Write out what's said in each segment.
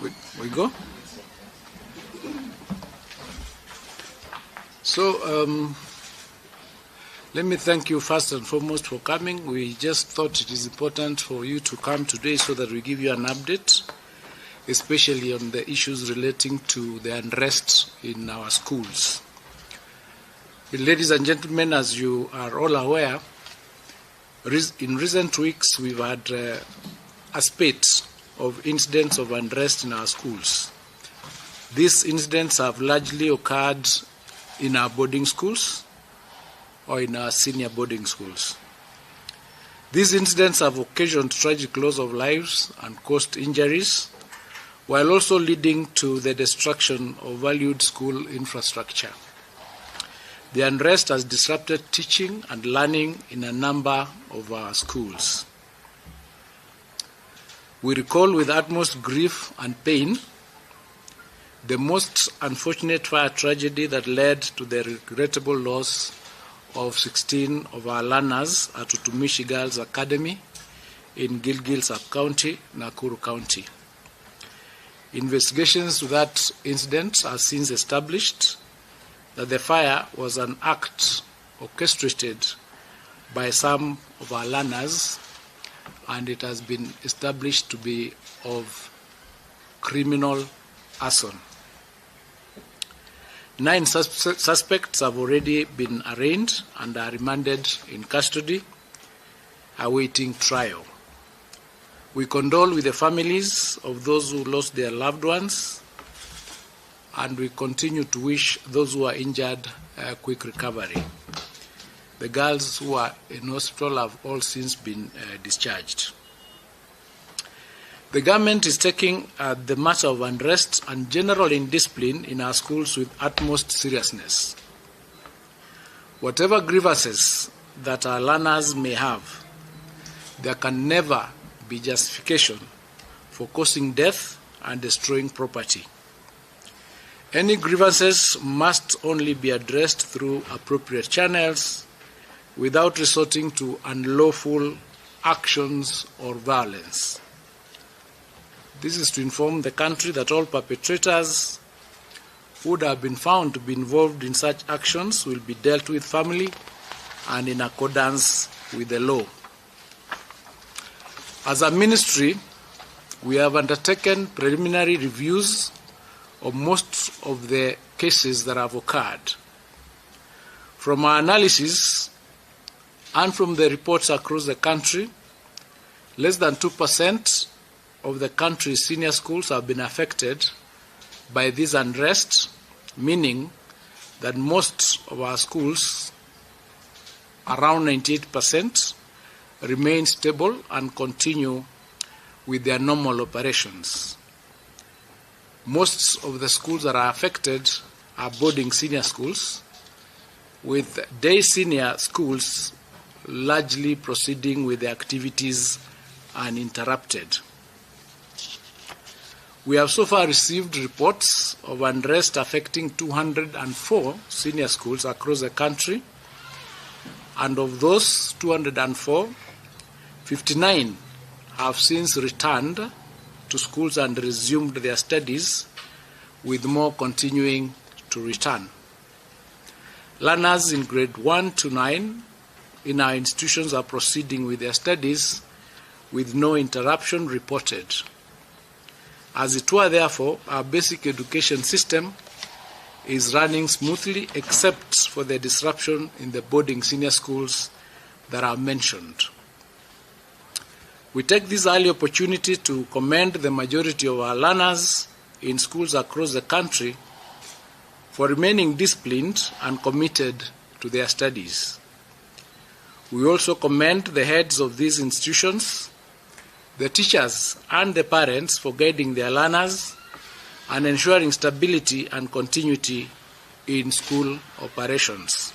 We go. So let me thank you first and foremost for coming. We just thought it is important for you to come today so that we give you an update, especially on the issues relating to the unrest in our schools. Ladies and gentlemen, as you are all aware, in recent weeks we've had a spate of incidents of unrest in our schools. These incidents have largely occurred in our boarding schools or in our senior boarding schools. These incidents have occasioned tragic loss of lives and caused injuries, while also leading to the destruction of valued school infrastructure. The unrest has disrupted teaching and learning in a number of our schools. We recall with utmost grief and pain the most unfortunate fire tragedy that led to the regrettable loss of 16 of our learners at Utumishi Girls Academy in Gilgil Sub-County, Nakuru County. Investigations to that incident are since established that the fire was an act orchestrated by some of our learners, and it has been established to be of criminal arson. 9 suspects have already been arraigned and are remanded in custody, awaiting trial. We condole with the families of those who lost their loved ones, and we continue to wish those who are injured a quick recovery. The girls who are in hospital have all since been discharged. The government is taking the matter of unrest and general indiscipline in our schools with utmost seriousness. Whatever grievances that our learners may have, there can never be justification for causing death and destroying property. Any grievances must only be addressed through appropriate channels without resorting to unlawful actions or violence. This is to inform the country that all perpetrators who would have been found to be involved in such actions will be dealt with firmly and in accordance with the law. As a ministry, we have undertaken preliminary reviews of most of the cases that have occurred. From our analysis and from the reports across the country, less than 2% of the country's senior schools have been affected by this unrest, meaning that most of our schools, around 98%, remain stable and continue with their normal operations. Most of the schools that are affected are boarding senior schools, with day senior schools largely proceeding with their activities uninterrupted. We have so far received reports of unrest affecting 204 senior schools across the country, and of those 204, 59 have since returned to schools and resumed their studies, with more continuing to return. Learners in grade 1 to 9 in our institutions are proceeding with their studies with no interruption reported. As it were, therefore, our basic education system is running smoothly except for the disruption in the boarding senior schools that are mentioned. We take this early opportunity to commend the majority of our learners in schools across the country for remaining disciplined and committed to their studies. We also commend the heads of these institutions, the teachers and the parents for guiding their learners and ensuring stability and continuity in school operations.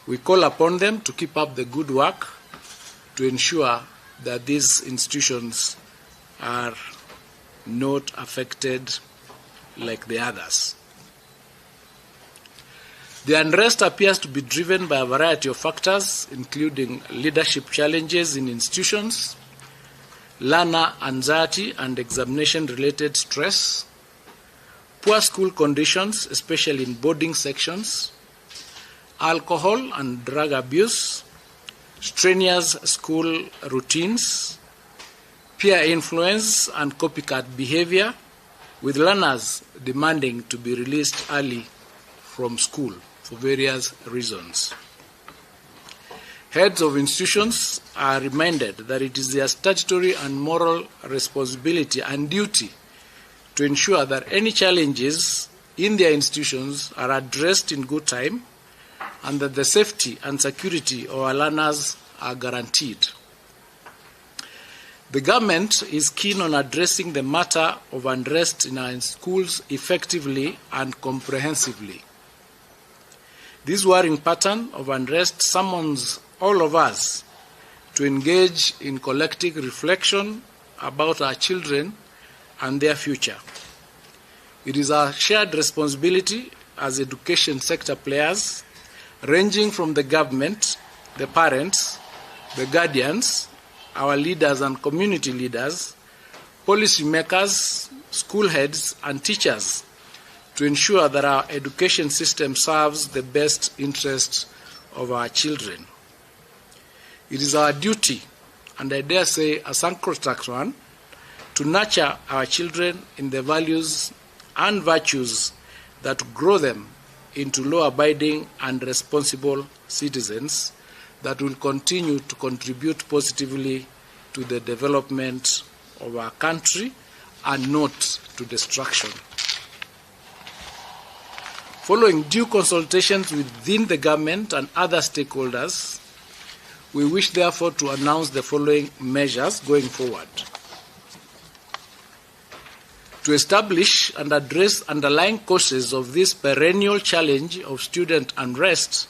We call upon them to keep up the good work to ensure that these institutions are not affected like the others. The unrest appears to be driven by a variety of factors, including leadership challenges in institutions, learner anxiety and examination-related stress, poor school conditions, especially in boarding sections, alcohol and drug abuse, strenuous school routines, peer influence and copycat behavior, with learners demanding to be released early from school for various reasons. Heads of institutions are reminded that it is their statutory and moral responsibility and duty to ensure that any challenges in their institutions are addressed in good time and that the safety and security of our learners are guaranteed. The government is keen on addressing the matter of unrest in our schools effectively and comprehensively. This worrying pattern of unrest summons all of us to engage in collective reflection about our children and their future. It is our shared responsibility as education sector players, ranging from the government, the parents, the guardians, our leaders and community leaders, policy makers, school heads, and teachers, to ensure that our education system serves the best interests of our children. It is our duty, and I dare say a sacrosanct one, to nurture our children in the values and virtues that grow them into law-abiding and responsible citizens that will continue to contribute positively to the development of our country and not to destruction. Following due consultations within the government and other stakeholders, we wish therefore to announce the following measures going forward. To establish and address underlying causes of this perennial challenge of student unrest,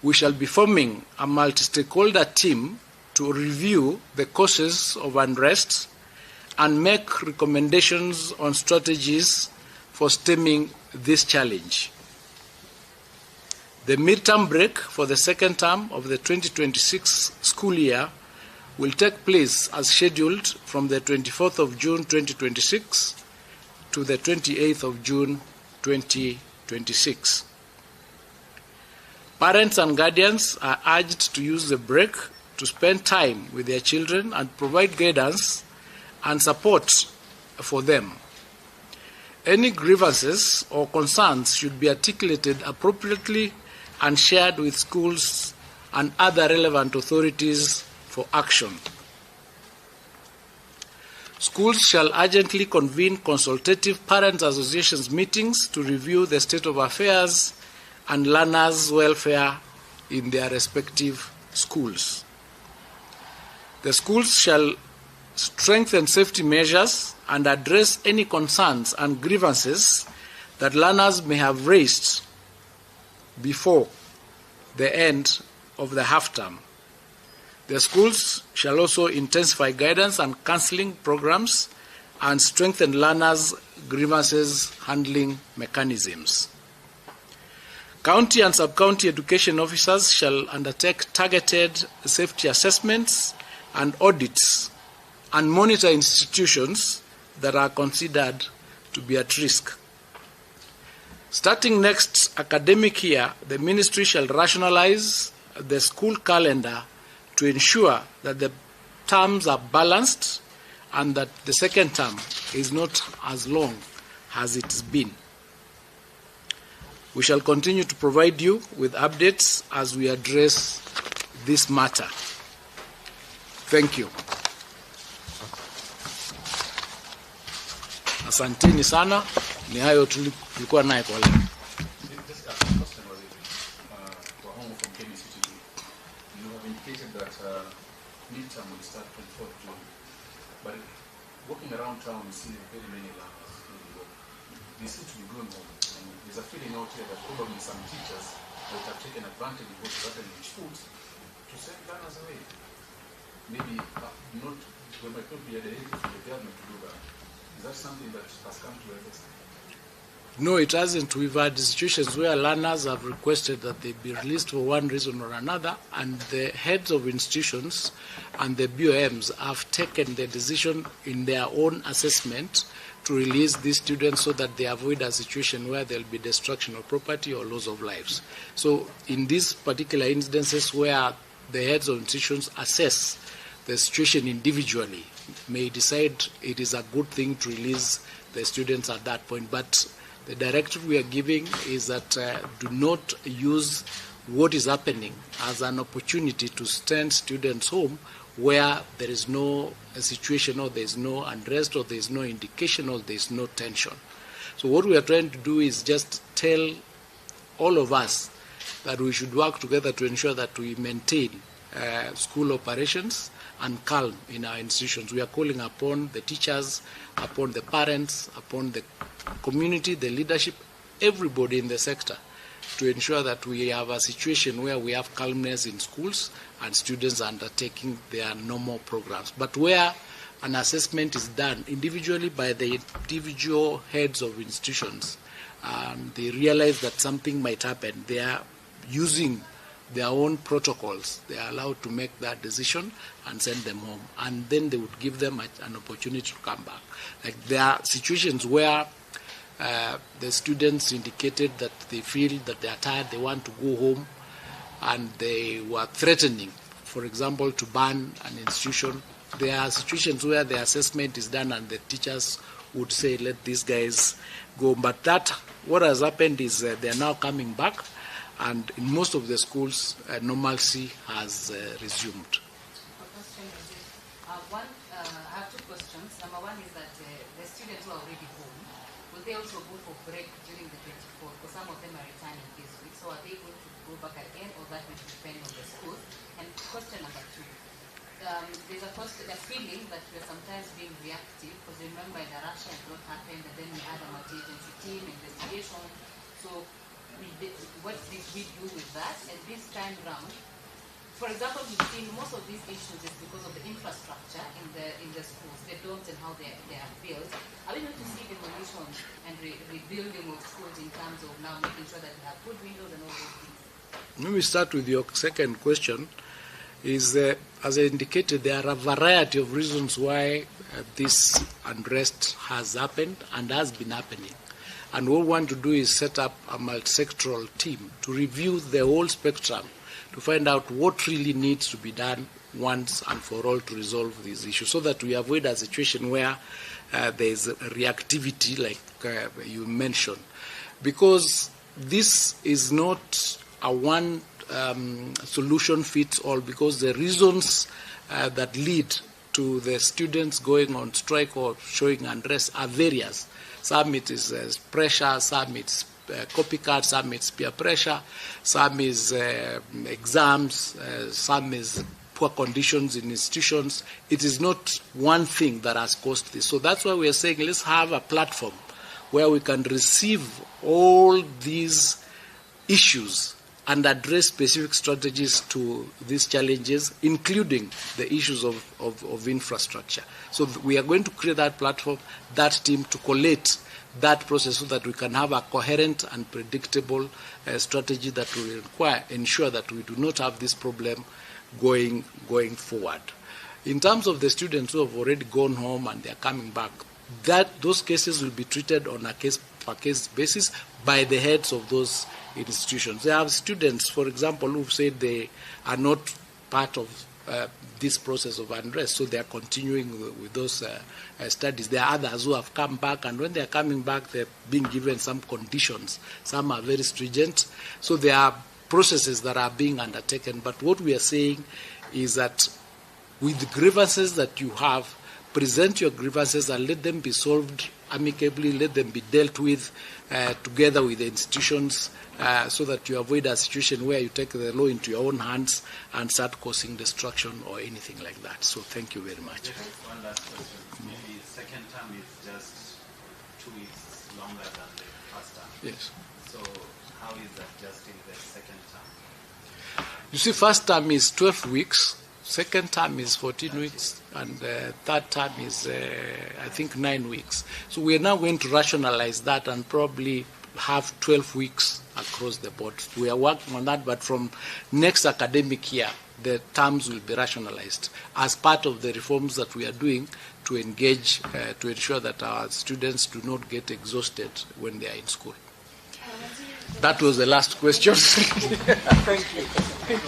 we shall be forming a multi-stakeholder team to review the causes of unrest and make recommendations on strategies for stemming this challenge. The midterm break for the second term of the 2026 school year will take place as scheduled from the 24th of June 2026 to the 28th of June 2026. Parents and guardians are urged to use the break to spend time with their children and provide guidance and support for them. Any grievances or concerns should be articulated appropriately and shared with schools and other relevant authorities for action. Schools shall urgently convene consultative parents' associations meetings to review the state of affairs and learners' welfare in their respective schools. The schools shall strengthen safety measures and address any concerns and grievances that learners may have raised before the end of the half term. The schools shall also intensify guidance and counseling programs and strengthen learners' grievances handling mechanisms. County and sub-county education officers shall undertake targeted safety assessments and audits and monitor institutions that are considered to be at risk. Starting next academic year, the ministry shall rationalize the school calendar to ensure that the terms are balanced and that the second term is not as long as it's been. We shall continue to provide you with updates as we address this matter. Thank you. Asanteni sana, ni hayo tulikuwa naye kwa leo. Midterm will start 24th June, but walking around town, we see very many learners. They seem to be going home, and there's a feeling out here that probably some teachers might have taken advantage of what's happening in schools to send learners away. Maybe there might not be a directive from the government to do that. Is that something that has come to your attention? No, it hasn't. We've had situations where learners have requested that they be released for one reason or another, and the heads of institutions and the BOMs have taken the decision in their own assessment to release these students so that they avoid a situation where there will be destruction of property or loss of lives. So in these particular instances where the heads of institutions assess the situation individually, may decide it is a good thing to release the students at that point. But the directive we are giving is that do not use what is happening as an opportunity to send students home where there is no situation, or there is no unrest, or there is no indication, or there is no tension. So what we are trying to do is just tell all of us that we should work together to ensure that we maintain school operations and calm in our institutions. We are calling upon the teachers, upon the parents, upon the community, the leadership, everybody in the sector, to ensure that we have a situation where we have calmness in schools and students undertaking their normal programs. But where an assessment is done individually by the individual heads of institutions, they realize that something might happen, they are using their own protocols. They are allowed to make that decision and send them home. And then they would give them an opportunity to come back. Like, there are situations where the students indicated that they feel that they are tired, they want to go home, and they were threatening, for example, to ban an institution. There are situations where the assessment is done and the teachers would say, let these guys go. But what has happened is they are now coming back, and in most of the schools, normalcy has resumed. I have two questions. Number one is that the students who are already home, will they also go for break during the 24th? Because some of them are returning this week. So are they going to go back again, or that will depend on the school? And question number two, there's a feeling that we're sometimes being reactive, because remember in Russia what happened, and then we had a multi-agency team investigation. So what did we do with that? And this time round, for example, we've seen most of these issues is because of the infrastructure in the schools, the dorms and how they are built. Are we going to see demolition and rebuilding of schools in terms of now making sure that we have good windows and all those things? Let me start with your second question. As I indicated, there are a variety of reasons why this unrest has happened and has been happening. And what we want to do is set up a multi-sectoral team to review the whole spectrum to find out what really needs to be done once and for all to resolve these issues, so that we avoid a situation where there is reactivity like you mentioned. Because this is not a one solution fits all, because the reasons that lead to the students going on strike or showing unrest are various. Some it is pressure, some it's copycat, some it's peer pressure, some is exams, some is poor conditions in institutions. It is not one thing that has caused this. So that's why we are saying let's have a platform where we can receive all these issues and address specific strategies to these challenges, including the issues of infrastructure. So we are going to create that platform, that team, to collate that process so that we can have a coherent and predictable strategy that will ensure that we do not have this problem going forward. In terms of the students who have already gone home and they are coming back, those cases will be treated on a case-per-case basis by the heads of those institutions. There are students, for example, who've said they are not part of this process of unrest, so they are continuing with those studies. There are others who have come back, and when they are coming back, they're being given some conditions. Some are very stringent. So there are processes that are being undertaken. But what we are saying is that with the grievances that you have, present your grievances and let them be solved amicably, let them be dealt with together with the institutions, so that you avoid a situation where you take the law into your own hands and start causing destruction or anything like that. So thank you very much. One last question. Maybe second term is just 2 weeks longer than the first term. Yes. So how is adjusting the second term? You see, first term is 12 weeks, Second term is 14 weeks, and third term is, I think, 9 weeks. So we are now going to rationalize that and probably have 12 weeks across the board. We are working on that, but from next academic year, the terms will be rationalized as part of the reforms that we are doing to engage, to ensure that our students do not get exhausted when they are in school. That was the last question. Thank you.